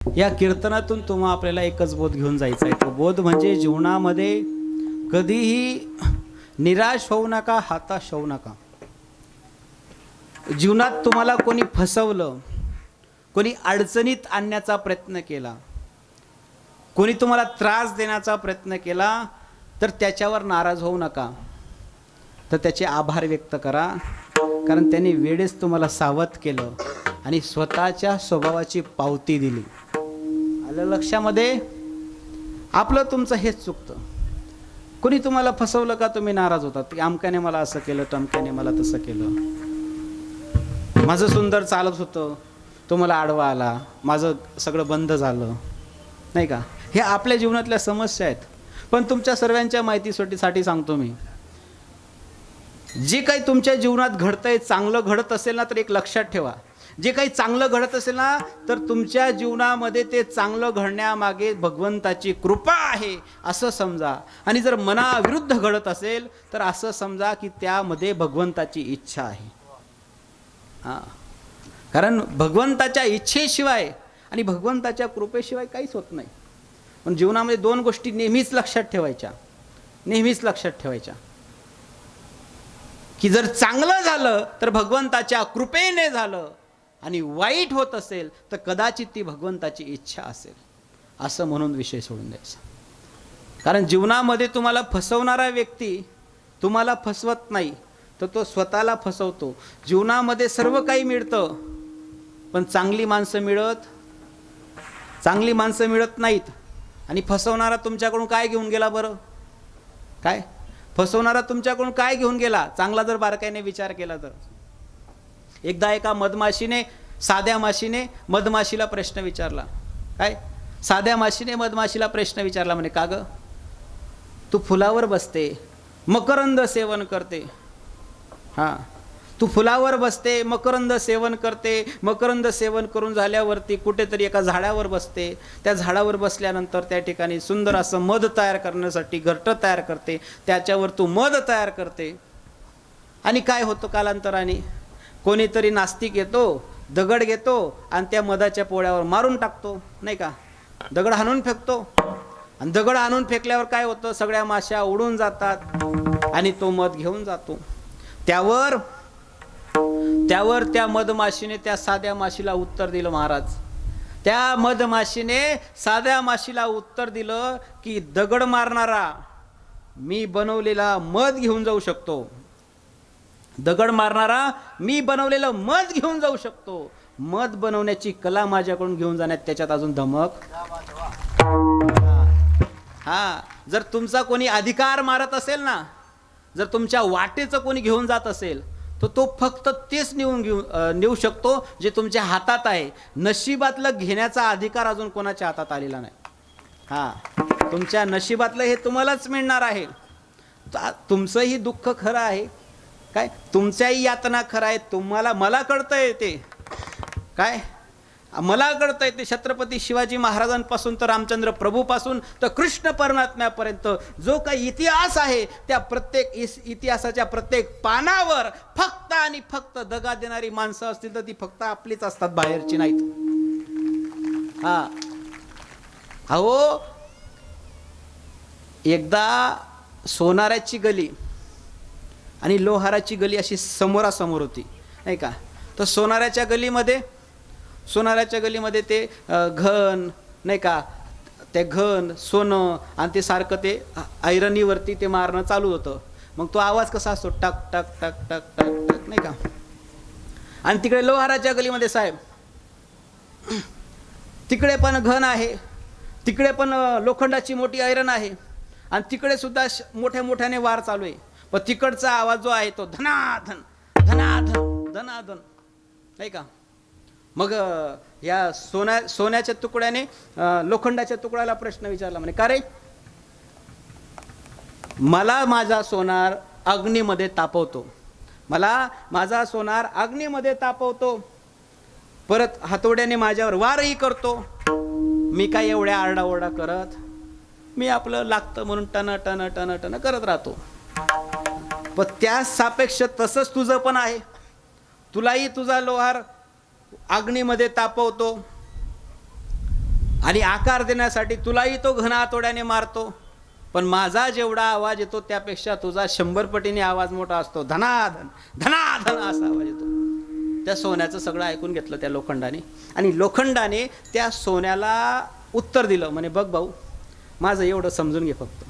या कीर्तनातून तुम्हा आपल्याला एकच बोध घेऊन जायचा आहे. तो बोध म्हणजे जीवनामध्ये कधीही निराश होऊ नका, हताश होऊ नका. जीवनात तुम्हाला कोणी फसवलं, कोणी अडचणीत आणण्याचा प्रयत्न केला, कोणी तुम्हाला त्रास देण्याचा प्रयत्न केला, तर त्याच्यावर नाराज होऊ नका, तर त्याचे आभार व्यक्त करा. कारण त्यांनी वेळेस तुम्हाला सावध केलं आणि स्वतःच्या स्वभावाची पावती दिली. आलं लक्षामध्ये? आपलं तुमचं हेच चुकतं. कोणी तुम्हाला फसवलं का तुम्ही नाराज होतात, की अमक्याने मला असं केलं, टमक्याने मला तसं केलं, माझं सुंदर चालत होतं, तो मला आडवा आला, माझं सगळं बंद झालं, नाही का? हे आपल्या जीवनातल्या समस्या आहेत. पण तुमच्या सर्वांच्या माहितीसाठी सांगतो मी, जे काही तुमच्या जीवनात घडतंय, चांगलं घडत असेल ना, तर एक लक्षात ठेवा, जे काही चांगलं घडत असेल ना, तर तुमच्या जीवनामध्ये ते चांगलं घडण्यामागे भगवंताची कृपा आहे असं समजा. आणि जर मनाविरुद्ध घडत असेल तर असं समजा की त्यामध्ये भगवंताची इच्छा आहे. कारण भगवंताच्या इच्छेशिवाय आणि भगवंताच्या कृपेशिवाय काहीच होत नाही. पण जीवनामध्ये दोन गोष्टी नेहमीच लक्षात ठेवायच्या, नेहमीच लक्षात ठेवायच्या, की जर चांगलं झालं तर भगवंताच्या कृपेने झालं, आणि वाईट होत असेल तर कदाचित ती भगवंताची इच्छा असेल, असं म्हणून विषय सोडून द्यायचा. कारण जीवनामध्ये तुम्हाला फसवणारा व्यक्ती तुम्हाला फसवत नाही, तर तो स्वतःला फसवतो. जीवनामध्ये सर्व काही मिळतं, पण चांगली माणसं मिळत नाहीत. आणि फसवणारा तुमच्याकडून काय घेऊन गेला बरं? काय फसवणारा तुमच्याकडून काय घेऊन गेला? चांगला जर बारकाईने विचार केला तर. एकदा एका साध्या माशीने मधमाशीला प्रश्न विचारला. काय? साध्या माशीने मधमाशीला प्रश्न विचारला, म्हणे, का ग तू फुलावर बसते, मकरंद सेवन करते, तू फुलावर बसते, मकरंद सेवन करते, मकरंद सेवन करून झाल्यावरती कुठेतरी एका झाडावर बसते, त्या झाडावर बसल्यानंतर त्या ठिकाणी सुंदर असं मध तयार करण्यासाठी घरटं तयार करते, त्याच्यावर तू मध तयार करते. आणि काय होतं कालांतराने? कोणीतरी नास्तिक येतो, दगड घेतो आणि त्या मधाच्या पोळ्यावर मारून टाकतो, नाही का? दगड हाणून फेकतो, आणि दगड हाणून फेकल्यावर काय होतं? सगळ्या माश्या उडून जातात आणि तो मध घेऊन जातो. त्यावर त्या मधमाशीने त्या साध्या माशीला उत्तर दिलं. महाराज, त्या मधमाशीने साध्या माशीला उत्तर दिलं की दगड मारणारा मी बनवलेला मध घेऊन जाऊ शकतो, दगड मारणारा मी बनवलेलं मध घेऊन जाऊ शकतो, मध बनवण्याची कला माझ्याकडून घेऊन जाण्यात त्याच्यात अजून धमक. जर तुमचा कोणी अधिकार मारत असेल ना, जर तुमच्या वाटेचं कोणी घेऊन जात असेल, तर तो फक्त तेच नेऊ शकतो जे तुमच्या हातात आहे. नशिबातलं घेण्याचा अधिकार अजून कोणाच्या हातात आलेला नाही. तुमच्या नशिबातलं हे तुम्हालाच मिळणार आहे. तुमचंही दुःख खरं आहे, काय तुमच्याही यातना खरं आहे. मला कळतंय ते, काय मला कळतंय ते. छत्रपती शिवाजी महाराजांपासून तर रामचंद्र प्रभूपासून तर कृष्ण परमात्म्यापर्यंत जो काही इतिहास आहे, त्या प्रत्येक इतिहासाच्या प्रत्येक पानावर फक्त आणि फक्त दगा देणारी माणसं असतील तर ती फक्त आपलीच असतात, बाहेरची नाहीत. अहो, एकदा सोनाराची गली आणि लोहाराची गली अशी समोरासमोर होती, नाही का? तर सोनाराच्या गलीमध्ये ते घन, नाही का, ते घन सोनं आणि ते सारखं ते ऐरणीवरती ते मारणं चालू होतं. मग तो आवाज कसा असतो? टक टक टक टक टक टक, नाही का? आणि तिकडे लोहाराच्या गलीमध्ये साहेब, तिकडे पण घन आहे, तिकडे पण लोखंडाची मोठी ऐरण आहे, आणि तिकडे सुद्धा मोठ्या मोठ्याने वार चालू आहे. पण तिकडचा आवाज जो आहे तो धनाधन धनाधन धनाधन, नाही का? मग या सोन्याच्या तुकड्याने लोखंडाच्या तुकड्याला प्रश्न विचारला, म्हणे, का रे, मला माझा सोनार अग्नीमध्ये तापवतो, परत हातोड्याने माझ्यावर वारही करतो, मी काय एवढ्या आरडाओरडा करत, मी आपलं लागतं म्हणून टन टन टन टन करत राहतो. पण त्या सापेक्ष तसंच तुझं पण आहे. तुलाही तुझा लोहार अग्नीमध्ये तापवतो, आणि आकार देण्यासाठी तुलाही तो घन हातोड्याने मारतो, पण माझा जेवढा आवाज येतो त्यापेक्षा तुझा 100 पटीने आवाज मोठा असतो. धनाधन धनाधन असा आवाज येतो. त्या सोन्याचं सगळं ऐकून घेतलं त्या लोखंडाने, आणि लोखंडाने त्या सोन्याला उत्तर दिलं. म्हणे बघ भाऊ, माझं एवढं समजून घे फक्त.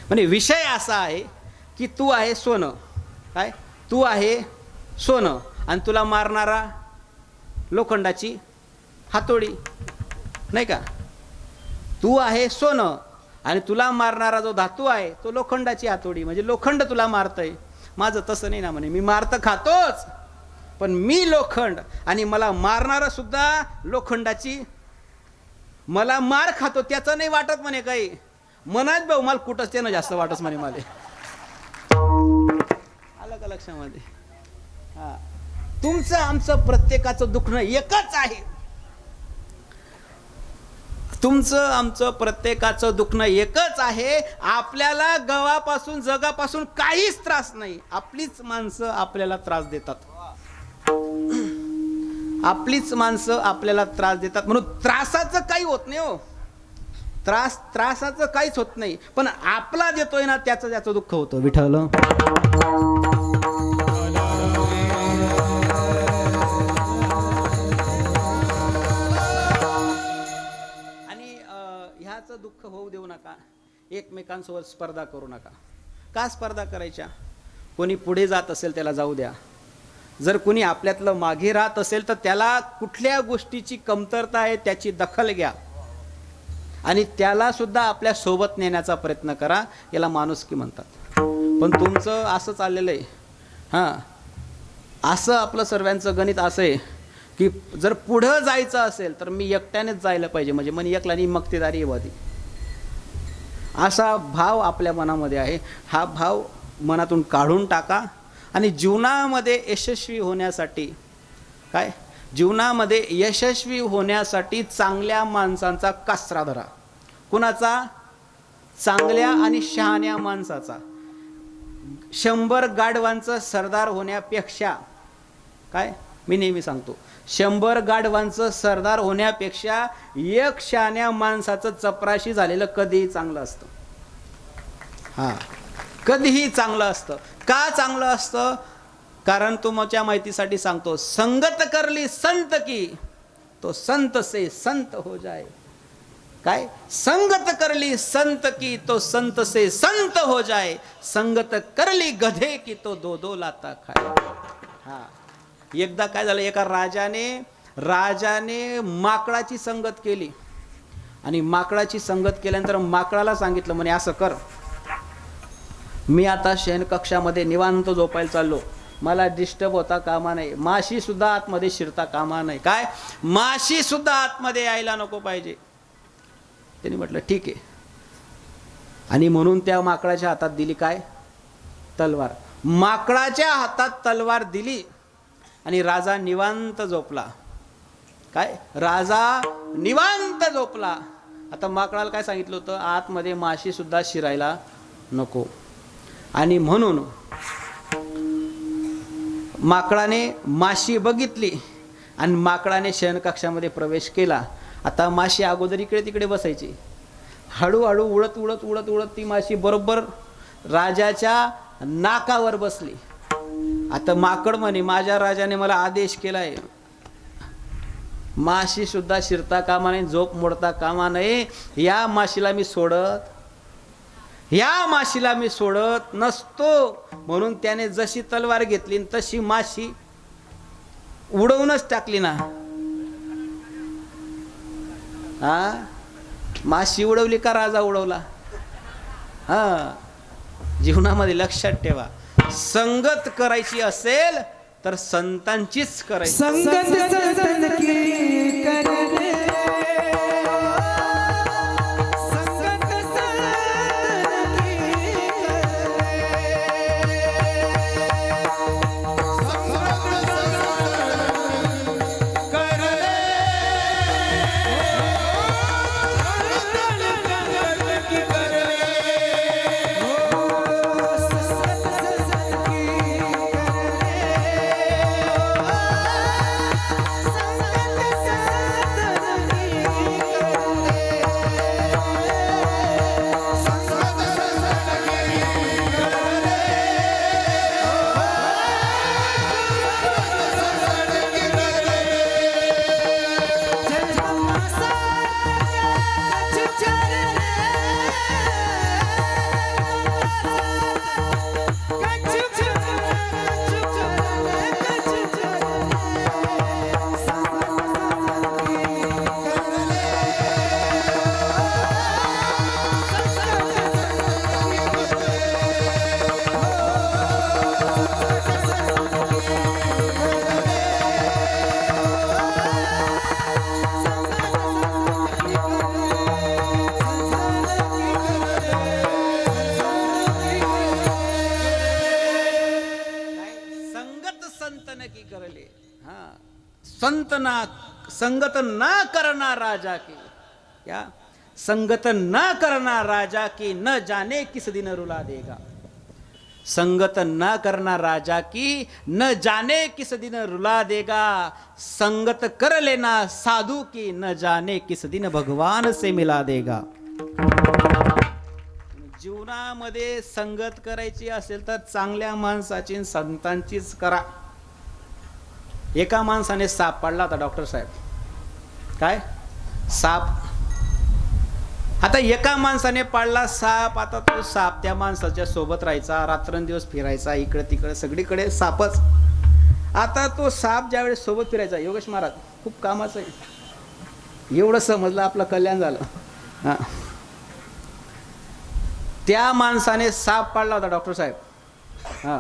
म्हणे विषय असा आहे की तू आहे सोनं, काय तू आहे सोनं, आणि तुला मारणारा लोखंडाची हातोडी, नाही का. तू आहे सोनं आणि तुला मारणारा जो धातू आहे तो लोखंडाची हातोडी, म्हणजे लोखंड तुला मारतंय. माझं तसं नाही ना. म्हणे मी मार तर खातोच, पण मी लोखंड आणि मला मारणारा सुद्धा लोखंडाची, मला मार खातो त्याचं नाही वाटत म्हणे काही. मनात भाऊ मला कुठंच त्यानं जास्त वाटत म्हणे मला. आलं का लक्षामध्ये? हा, तुमचं आमचं प्रत्येकाचं दुखणं एकच आहे. तुमचं आमचं प्रत्येकाचं दुखणं एकच आहे. आपल्याला गव्हापासून जगापासून काहीच त्रास नाही. आपलीच माणसं आपल्याला त्रास देतात. आपलीच माणसं आपल्याला त्रास देतात. म्हणून त्रासाचं काही होत नाही हो. त्रासाचं काहीच होत नाही, पण आपला देतोय ना त्याचं दुःख होतं. विठ्ठल ह्याचं दुःख होऊ देऊ नका. एकमेकांसोबत स्पर्धा करू नका. का स्पर्धा करायच्या? कोणी पुढे जात असेल त्याला जाऊ द्या. जर कोणी आपल्यातलं मागे राहत असेल तर त्याला कुठल्या गोष्टीची कमतरता आहे त्याची दखल घ्या आणि त्याला सुद्धा आपल्या सोबत नेण्याचा प्रयत्न करा. याला माणुसकी म्हणतात. पण तुमचं असं चाललेलं आहे. हां, असं आपलं सर्वांचं गणित असं आहे की जर पुढं जायचं असेल तर मी एकट्यानेच जायला पाहिजे, म्हणजे मन एकला आणि मक्तेदारी वादी, असा भाव आपल्या मनामध्ये आहे. हा भाव मनातून काढून टाका आणि जीवनामध्ये यशस्वी होण्यासाठी, काय जीवनामध्ये यशस्वी होण्यासाठी चांगल्या माणसांचा कासरा धरा. कुणाचा? चांगल्या आणि शहाण्या माणसाचा. 100 गाढवांचं सरदार होण्यापेक्षा, काय मी नेहमी सांगतो, 100 गाढवांचं सरदार होण्यापेक्षा एक शहाण्या माणसाचं चपराशी झालेलं कधीही चांगलं असतं. हां, कधीही चांगलं असतं. का चांगलं असतं? कारण तुमच्या माहितीसाठी सांगतो, संगत करली संत की तो संत से संत हो जाए. काय? संगत करली संत की तो संत से संत हो जाए. संगत करली गधे की तो दो दो लाता खाए. हा, एकदा काय झालं, एका राजाने माकडाची संगत केली आणि माकडाची संगत केल्यानंतर माकडाला सांगितलं, म्हणे असं कर, मी आता शयनकक्षामध्ये निवांत झोपायला चाललो, मला डिस्टर्ब होता कामा नाही, माशी सुद्धा आतमध्ये शिरता कामा नाही. काय? माशी सुद्धा आतमध्ये यायला नको पाहिजे. त्यांनी म्हटलं ठीक आहे. आणि म्हणून त्या माकडाच्या हातात दिली काय? तलवार. माकडाच्या हातात तलवार दिली आणि राजा निवांत झोपला. काय? राजा निवांत झोपला. आता माकडाला काय सांगितलं होतं? आतमध्ये माशी सुद्धा शिरायला नको. आणि म्हणून माकडाने माशी बघितली आणि माकडाने शयनकक्षामध्ये प्रवेश केला. आता माशी अगोदर इकडे तिकडे बसायची, हळूहळू उडत उडत उडत उडत ती माशी बरोबर राजाच्या नाकावर बसली. आता माकड म्हणे, माझ्या राजाने मला आदेश केलाय, माशी सुद्धा शिरता कामा नये, झोप मोडता कामा नये. या माशीला मी सोडत नसतो. म्हणून त्याने जशी तलवार घेतली तशी माशी उडवूनच टाकली ना. हा, माशी उडवली का राजा उडवला? हा, जीवनामध्ये लक्षात ठेवा, संगत करायची असेल तर संतांचीच करायची. संगत न करना राजा की, क्या संगत न करना राजा की, न जाने किस दिन रुला देगा। संगत न करना राजा की, न जाने किस दिन रुला देगा। संगत कर लेना साधु की, न जाने किस दिन भगवान से मिला देगा। जीवनामध्ये संगत करायची असेल तर चांगल्या माणसाची, संतांचीच करा। एका माणसाने साप पाडला होता डॉक्टर साहेब, काय साप, आता एका माणसाने पाडला साप, आता तो साप त्या माणसाच्या सोबत राहायचा, रात्रंदिवस फिरायचा, इकडे तिकडे सगळीकडे सापच। आता तो साप ज्यावेळेस सोबत फिरायचा, योगेश महाराज खूप कामाचं आहे, एवढं समजलं आपलं कल्याण झालं। हा, त्या माणसाने साप पाडला होता डॉक्टर साहेब। हा,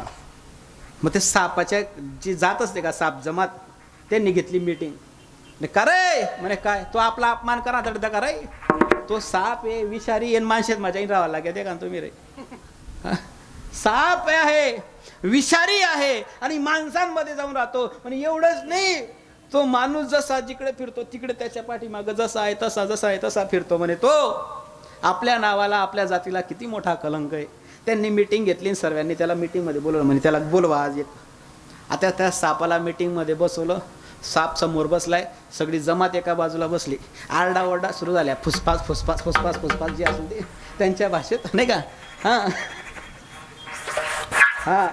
मग ते सापाच्या जी जात असते का साप जमात, त्यांनी घेतली मीटिंग। का रे म्हणे, काय तो आपला अपमान करा दडदा का रे, तो साप आहे विषारी येन माणसात माझ्या राहावं लागेल ते का तुम्ही रे। साप आहे विषारी आहे आणि माणसांमध्ये जाऊन राहतो। म्हणजे एवढंच नाही, तो माणूस जसा जिकडे फिरतो तिकडे त्याच्या पाठीमागं जसा आहे तसा फिरतो। म्हणे तो आपल्या नावाला आपल्या जातीला किती मोठा कलंक आहे। त्यांनी मीटिंग घेतली, सर्वांनी त्याला मीटिंगमध्ये बोलवलं, म्हणे त्याला बोलवा आज एक। आता त्या सापाला मीटिंगमध्ये बसवलं, साप समोर बसलाय, सगळी जमात एका बाजूला बसली, आरडाओरडा सुरू झाल्या, फुसफास फुसफास फुसफास फुसफास जे असेल ते त्यांच्या भाषेत, नाही का। हां हां,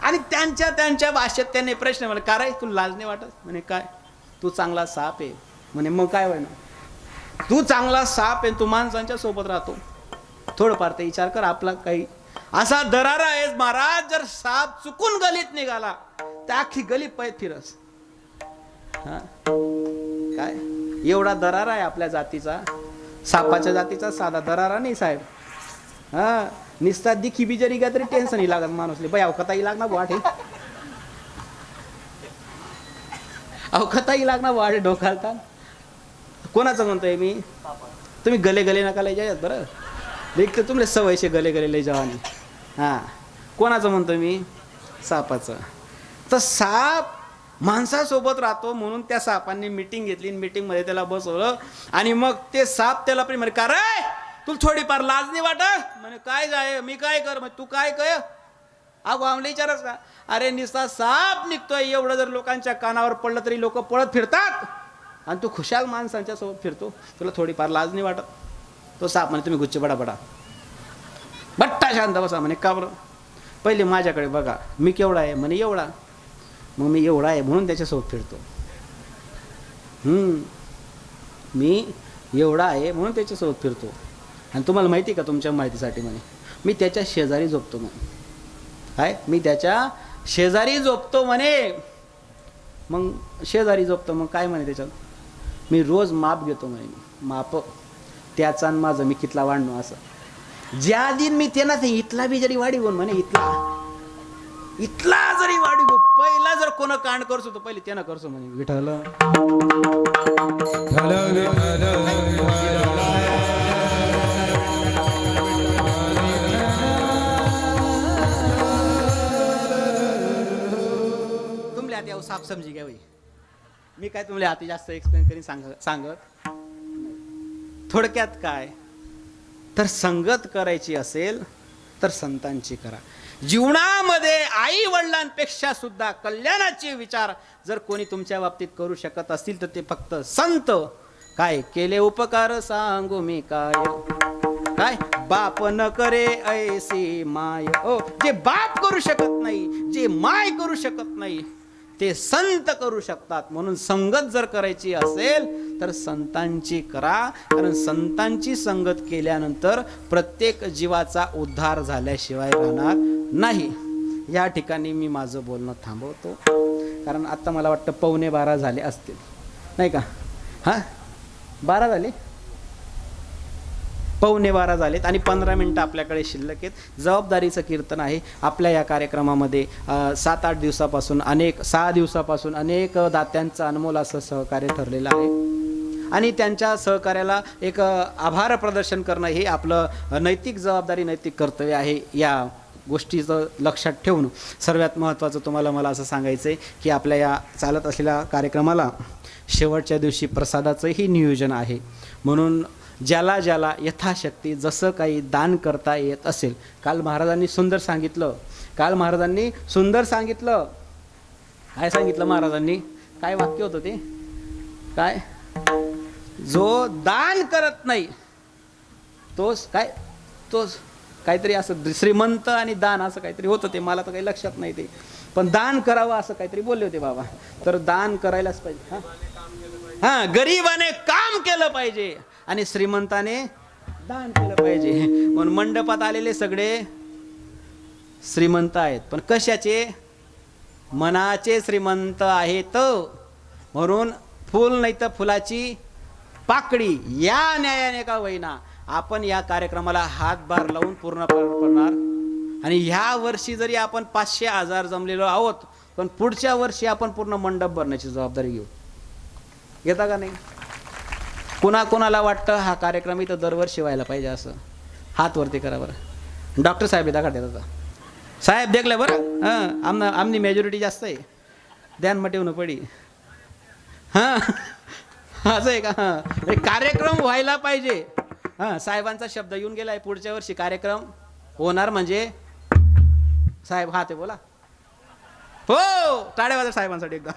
आणि त्यांच्या भाषेत त्यांनी प्रश्न म्हणे, का रे तू लाज नाही वाटत? म्हणे काय, तू चांगला साप आहे। म्हणे मग काय होय ना, तू चांगला साप आहे, तू माणसांच्या सोबत राहतो, थोडंफार ते विचार कर, आपला काही असा दरारा आहे महाराज, जर साप चुकून गलीत निघाला तर अख्खी गली पैत फिरस। हा, काय एवढा दरारा आहे आपल्या जातीचा, सापाच्या जातीचा साधा दरारा नाही साहेब। हा, निस्ता दिखी बिजरी का तरी टेन्शन ही लागत माणूसले, बाई अवखताही लागणार वाट आहे, अवखताही लागणार वाट आहे, डोकालता। कोणाचं म्हणतोय मी, तुम्ही गले गले नका लय जायत बरं, एक तर तुमले सवयशे गले गले लय जावानी। हां, कोणाचं म्हणतोय मी, सापाचं। तर साप माणसासोबत राहतो म्हणून त्या सापांनी मीटिंग घेतली, मीटिंगमध्ये त्याला बसवलं आणि मग ते साप त्याला प्रेम म्हणे, का रे तुला थोडीफार लाज नाही वाटत? म्हणे काय जाय मी काय कर, मग तू काय काय अगो आमले विचारच का, अरे निस्ता साप निघतोय, एवढं जर लोकांच्या कानावर पडलं तरी लोक पळत फिरतात आणि तू खुशाल माणसांच्या सोबत फिरतो, तुला थोडीफार लाज नाही वाटत? तो साप म्हणे, तुम्ही गुच्छ बडा बट्टा शांत बसा। म्हणे का बरं, पहिले माझ्याकडे बघा, मी केवढा आहे? म्हणे एवढा। मग मी एवढा आहे म्हणून त्याच्यासोबत फिरतो। मी एवढा आहे म्हणून त्याच्यासोबत फिरतो। आणि तुम्हाला माहिती का, तुमच्या माहितीसाठी म्हणे मी त्याच्या शेजारी झोपतो म्हणे, काय मी त्याच्या शेजारी झोपतो म्हणे। मग शेजारी झोपतो मग काय म्हणे त्याच्यात, मी रोज माप घेतो म्हणे, माप त्याचा आणि माझं मी कितला वाढणं असं। ज्या दिन मी त्यांना ते इथला बी जरी वाढी गोन म्हणे, इथला जरी वाढी गो, पहिला जर कोण कांड करसो तो पहिले त्यानं करसो म्हणे, विठ्ठल तुमले आता याव साप समजी घ्या, मी काय तुमले आता जास्त एक्सप्लेन करीन सांगत। थोडक्यात काय तर, संगत करायची असेल तर संतांची करा। जीवनामध्ये आई वडिलांपेक्षा सुद्धा कल्याणाचे विचार जर कोणी तुमच्या बाबतीत करू शकत असतील तर ते फक्त संत। काय केले उपकार सांगू मी काय बाप न करे ऐसी माय, ओ जे बाप करू शकत नाही, जे माय करू शकत नाही ते संत करू शकतात। म्हणून संगत जर करायची असेल तर संतांची करा, कारण संतांची संगत केल्यानंतर प्रत्येक जीवाचा उद्धार झाल्याशिवाय राहणार नाही। या ठिकाणी मी माझं बोलणं थांबवतो, कारण आता मला वाटतं 11:15 झाले असतील, नाही का? हां 12 झाले, 11:15 झालेत आणि 15 मिनटं आपल्याकडे शिल्लक आहेत। जबाबदारीचं कीर्तन आहे आपल्या या कार्यक्रमामध्ये। 7-8 दिवसापासून 6 दिवसापासून अनेक दात्यांचं अनमोल असं सहकार्य ठरलेलं आहे आणि त्यांच्या सहकार्याला एक आभार प्रदर्शन करणं हे आपलं नैतिक जबाबदारी, नैतिक कर्तव्य आहे। या गोष्टीचं लक्षात ठेवून सर्वात महत्त्वाचं तुम्हाला मला असं सांगायचं आहे की आपल्या या चालत असलेल्या कार्यक्रमाला शेवटच्या दिवशी प्रसादाचंही नियोजन आहे. म्हणून ज्याला ज्याला यथाशक्ती जसं काही दान करता येत असेल, काल महाराजांनी सुंदर सांगितलं. काय सांगितलं महाराजांनी? काय वाक्य होतं ते? काय? जो दान करत नाही तोच काहीतरी असं श्रीमंत आणि दान असं काहीतरी होतं ते, मला तर काही लक्षात नाही ते, पण दान करावं असं काहीतरी बोलले होते बाबा. तर दान करायलाच पाहिजे. हा, गरीबाने काम केलं पाहिजे आणि श्रीमंताने दान केलं पाहिजे. म्हणून मंडपात आलेले सगळे श्रीमंत आहेत, पण कशाचे? मनाचे श्रीमंत आहेत. म्हणून फुल नाही तर फुलाची पाकळी या न्यायाने का होईना आपण या कार्यक्रमाला हातभार लावून पूर्ण करणार. आणि ह्या वर्षी जरी आपण 500,000 जमलेलो आहोत, पण पुढच्या वर्षी आपण पूर्ण मंडप भरण्याची जबाबदारी घेऊ. घेता का नाही? कोणाला वाटतं हा कार्यक्रम इथं दरवर्षी व्हायला पाहिजे असं? हात वरती करा बरं. डॉक्टर साहेब येता काढतात आता. साहेब देखलं बरं. हां, आमनी मेजॉरिटी जास्त आहे, ध्यान मटेवणं पडी. हां, असं आहे का? हां, कार्यक्रम व्हायला पाहिजे. हां, साहेबांचा शब्द येऊन गेला आहे, पुढच्या वर्षी कार्यक्रम होणार म्हणजे साहेब. हा, ते बोला. हो, टाळ्या वाजवा साहेबांसाठी एकदा.